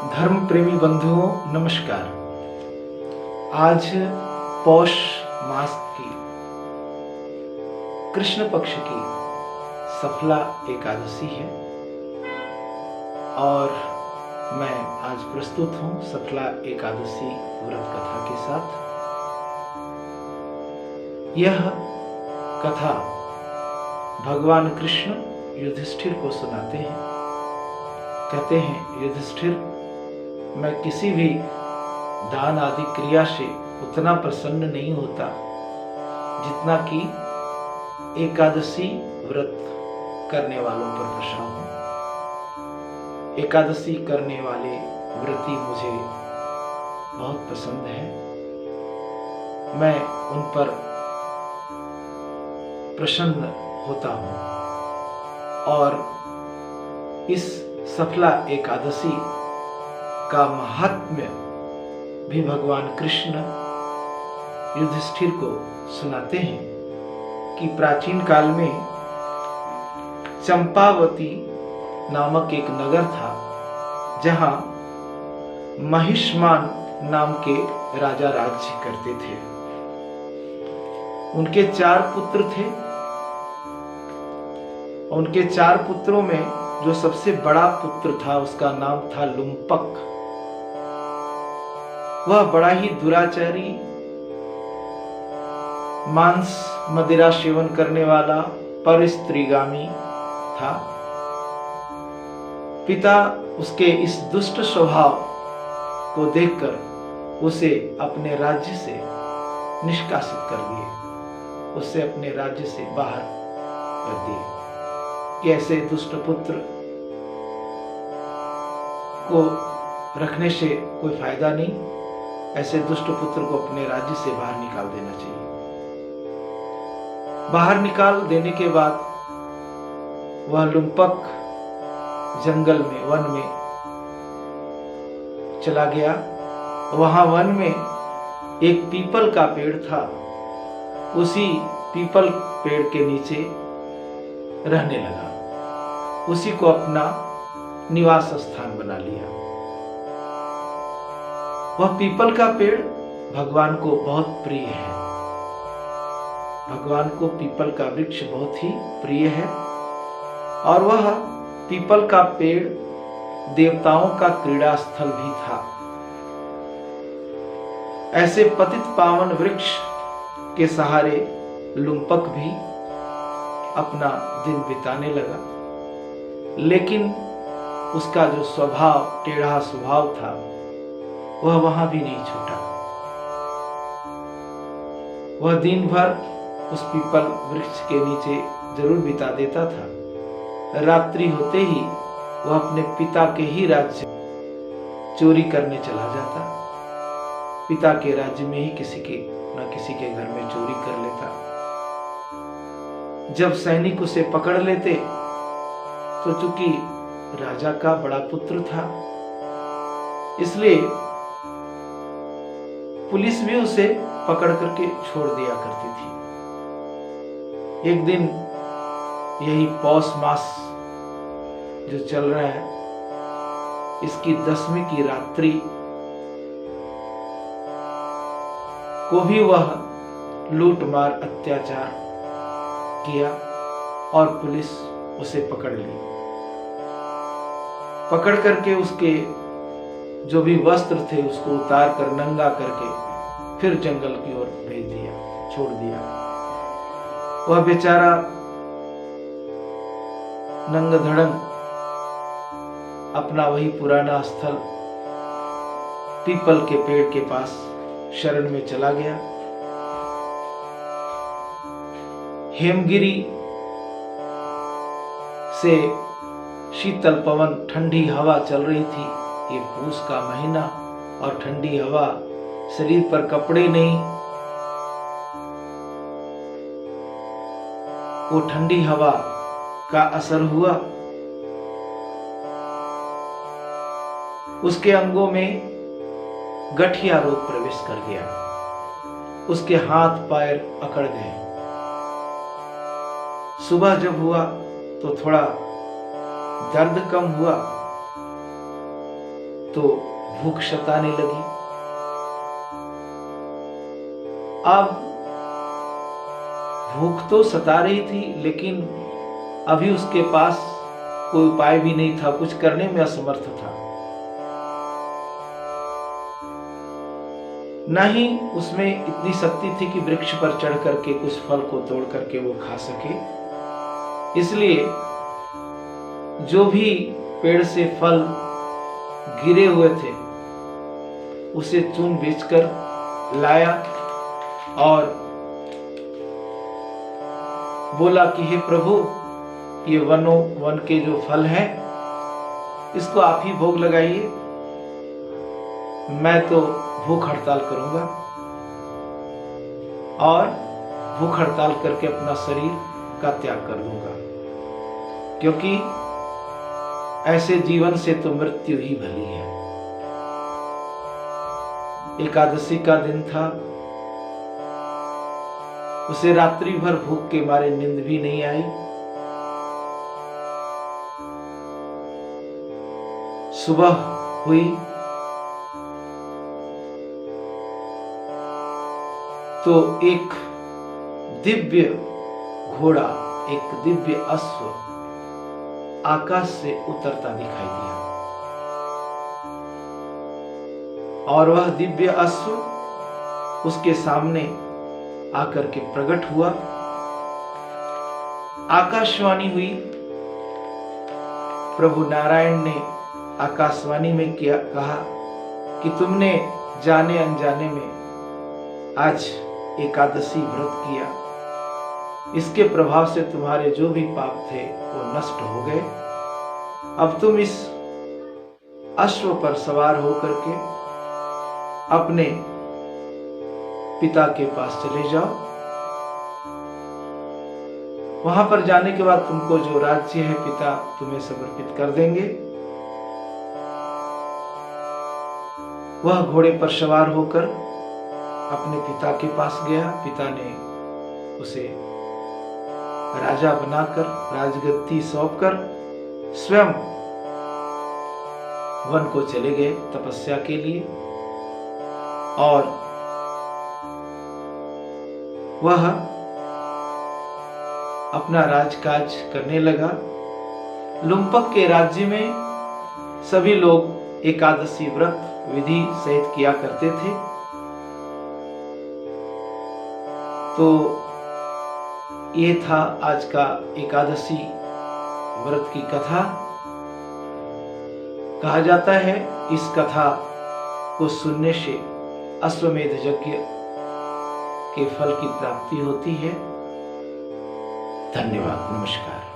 धर्म प्रेमी बंधुओं नमस्कार। आज पौष मास की कृष्ण पक्ष की सफला एकादशी है और मैं आज प्रस्तुत हूँ सफला एकादशी व्रत कथा के साथ। यह कथा भगवान कृष्ण युधिष्ठिर को सुनाते हैं। कहते हैं, युधिष्ठिर, मैं किसी भी दान आदि क्रिया से उतना प्रसन्न नहीं होता जितना कि एकादशी व्रत करने वालों पर प्रसन्न हूँ। एकादशी करने वाले व्रती मुझे बहुत पसंद है। मैं उन पर प्रसन्न होता हूँ और इस सफला एकादशी का महात्म्य भी भगवान कृष्ण युधिष्ठिर को सुनाते हैं कि प्राचीन काल में चंपावती नामक एक नगर था जहां महिष्मान नाम के राजा राज्य करते थे। उनके 4 पुत्र थे। उनके 4 पुत्रों में जो सबसे बड़ा पुत्र था उसका नाम था लुम्पक। वह बड़ा ही दुराचारी, मांस मदिरा सेवन करने वाला, परस्त्रीगामी था। पिता उसके इस दुष्ट स्वभाव को देखकर उसे अपने राज्य से निष्कासित कर दिए, उसे अपने राज्य से बाहर कर दिए कि ऐसे दुष्ट पुत्र को रखने से कोई फायदा नहीं, ऐसे दुष्ट पुत्र को अपने राज्य से बाहर निकाल देना चाहिए। बाहर निकाल देने के बाद वह लुम्पक जंगल में, वन में चला गया। वहां वन में एक पीपल का पेड़ था। उसी पीपल पेड़ के नीचे रहने लगा, उसी को अपना निवास स्थान बना लिया। वह पीपल का पेड़ भगवान को बहुत प्रिय है। भगवान को पीपल का वृक्ष बहुत ही प्रिय है और वह पीपल का पेड़ देवताओं का क्रीड़ा स्थल भी था। ऐसे पतित पावन वृक्ष के सहारे लुम्पक भी अपना दिन बिताने लगा, लेकिन उसका जो स्वभाव, टेढ़ा स्वभाव था, वह वहां भी नहीं छूटा। वह दिन भर उस पीपल वृक्ष के नीचे जरूर बिता देता था। रात्रि होते ही वह अपने पिता के ही राज्य चोरी करने चला जाता। पिता के राज्य में ही किसी के घर में चोरी कर लेता। जब सैनिक उसे पकड़ लेते तो चूंकि राजा का बड़ा पुत्र था, इसलिए पुलिस भी उसे पकड़ करके छोड़ दिया करती थी। एक दिन यही पौष मास जो चल रहा है, इसकी 10वीं की रात्रि को भी वह लूट मार अत्याचार किया और पुलिस उसे पकड़ ली। पकड़ करके उसके जो भी वस्त्र थे उसको उतार कर नंगा करके फिर जंगल की ओर भेज दिया, छोड़ दिया। वह बेचारा नंग धड़ंग अपना वही पुराना स्थल पीपल के पेड़ के पास शरण में चला गया। हेमगिरी से शीतल पवन, ठंडी हवा चल रही थी। ये पूस का महीना और ठंडी हवा, शरीर पर कपड़े नहीं। वो ठंडी हवा का असर हुआ। उसके अंगों में गठिया रोग प्रवेश कर गया। उसके हाथ पैर अकड़ गए। सुबह जब हुआ तो थोड़ा दर्द कम हुआ, तो भूख सताने लगी। अब भूख तो सता रही थी, लेकिन अभी उसके पास कोई उपाय भी नहीं था, कुछ करने में असमर्थ था। न ही उसमें इतनी शक्ति थी कि वृक्ष पर चढ़ करके कुछ फल को तोड़ करके वो खा सके। इसलिए जो भी पेड़ से फल गिरे हुए थे उसे चून बेचकर लाया और बोला कि हे प्रभु, ये वन के जो फल हैं इसको आप ही भोग लगाइए, मैं तो भूख हड़ताल करूंगा और भूख हड़ताल करके अपना शरीर का त्याग कर दूंगा, क्योंकि ऐसे जीवन से तो मृत्यु ही भली है। एकादशी का दिन था, उसे रात्रि भर भूख के मारे नींद भी नहीं आई। सुबह हुई तो एक दिव्य घोड़ा, एक दिव्य अश्व आकाश से उतरता दिखाई दिया और वह दिव्य अश्व उसके सामने आकर के प्रकट हुआ। आकाशवाणी हुई। प्रभु नारायण ने आकाशवाणी में कहा कि तुमने जाने अनजाने में आज एकादशी व्रत किया, इसके प्रभाव से तुम्हारे जो भी पाप थे वो नष्ट हो गए। अब तुम इस अश्व पर सवार होकर के अपने पिता के पास चले जाओ। वहां पर जाने के बाद तुमको जो राज्य है पिता तुम्हें समर्पित कर देंगे। वह घोड़े पर सवार होकर अपने पिता के पास गया। पिता ने उसे राजा बनाकर राजगद्दी सौंपकर स्वयं वन को चले गए तपस्या के लिए और वह अपना राजकाज करने लगा। लुम्पक के राज्य में सभी लोग एकादशी व्रत विधि सहित किया करते थे। तो ये था आज का एकादशी व्रत की कथा। कहा जाता है इस कथा को सुनने से अश्वमेध यज्ञ के फल की प्राप्ति होती है। धन्यवाद, नमस्कार।